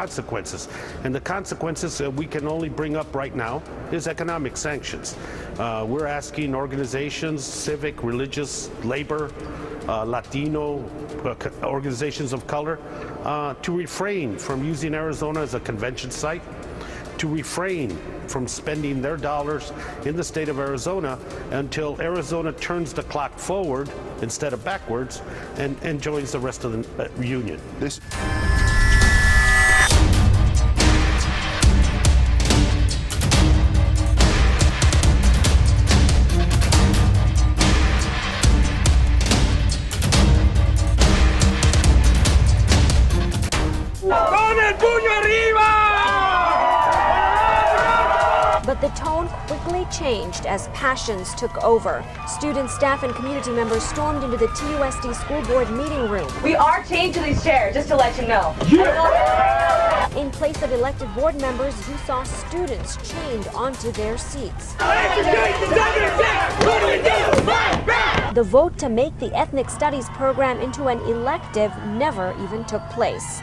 consequences. And the consequences that we can only bring up right now is economic sanctions. We're asking organizations, civic, religious, labor, Latino organizations of color to refrain from using Arizona as a convention site, to refrain from spending their dollars in the state of Arizona until Arizona turns the clock forward instead of backwards and joins the rest of the union. But the tone quickly changed as passions took over. Students, staff, and community members stormed into the TUSD school board meeting room. We are chained to these chairs, just to let you know. In place of elected board members, you saw students chained onto their seats. The vote to make the ethnic studies program into an elective never even took place.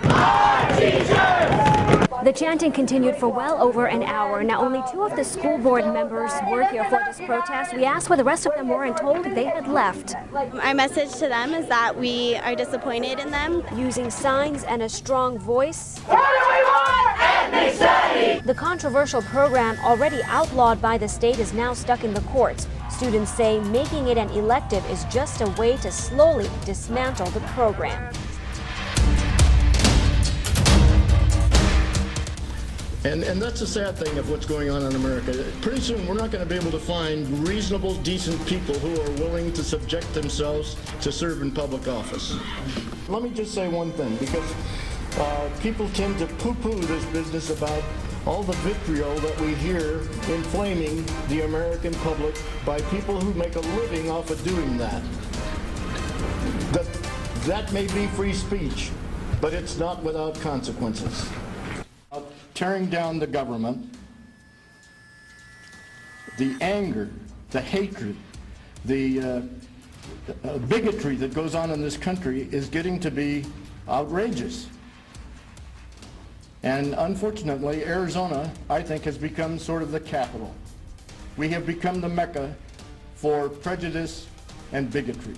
The chanting continued for well over an hour. Now, only 2 of the school board members were here for this protest. We asked where the rest of them were and told they had left. Our message to them is that we are disappointed in them. Using signs and a strong voice, What do we want? Ethnic studies! the controversial program, already outlawed by the state, is now stuck in the courts. Students say making it an elective is just a way to slowly dismantle the program. And that's the sad thing of what's going on in America. Pretty soon we're not going to be able to find reasonable, decent people who are willing to subject themselves to serve in public office. Let me just say one thing, because people tend to poo-poo this business about all the vitriol that we hear inflaming the American public by people who make a living off of doing that. That may be free speech, but it's not without consequences. Tearing down the government, the anger, the hatred, the bigotry that goes on in this country is getting to be outrageous. And unfortunately, Arizona, I think, has become sort of the capital. We have become the Mecca for prejudice and bigotry.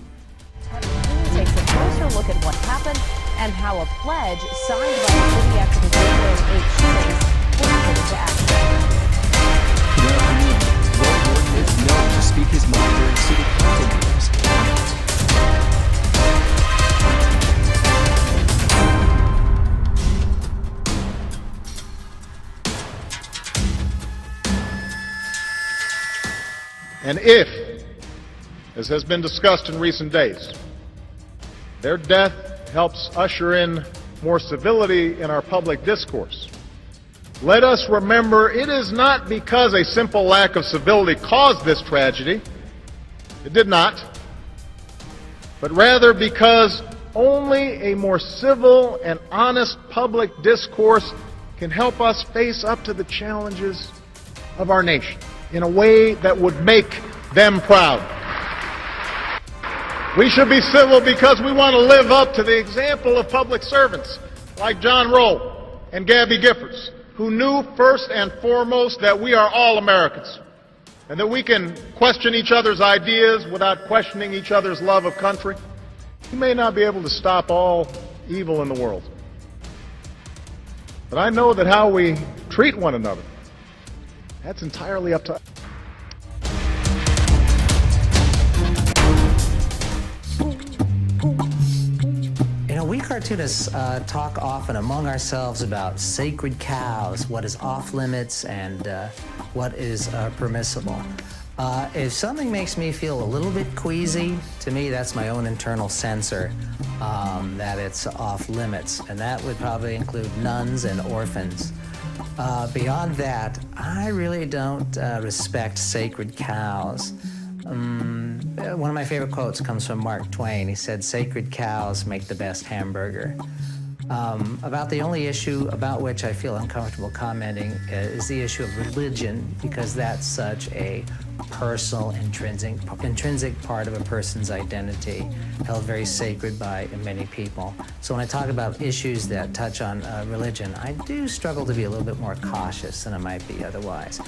Takes a closer look at what happened and how a pledge signed by the city after the January 8 shootings was put into action. Good afternoon. Will Gordon is known to speak his mind during city council meetings. And if, as has been discussed in recent days, their death helps usher in more civility in our public discourse, let us remember it is not because a simple lack of civility caused this tragedy. It did not. But rather because only a more civil and honest public discourse can help us face up to the challenges of our nation in a way that would make them proud. We should be civil because we want to live up to the example of public servants like John Rowe and Gabby Giffords, who knew first and foremost that we are all Americans and that we can question each other's ideas without questioning each other's love of country. We may not be able to stop all evil in the world, but I know that how we treat one another, that's entirely up to us. You know, we cartoonists talk often among ourselves about sacred cows, what is off limits and what is permissible. If something makes me feel a little bit queasy, to me that's my own internal censor that it's off limits, and that would probably include nuns and orphans. Beyond that, I really don't respect sacred cows. One of my favorite quotes comes from Mark Twain. He said, "Sacred cows make the best hamburger." About the only issue about which I feel uncomfortable commenting is the issue of religion, because that's such a personal, intrinsic part of a person's identity, held very sacred by many people. So when I talk about issues that touch on religion, I do struggle to be a little bit more cautious than I might be otherwise.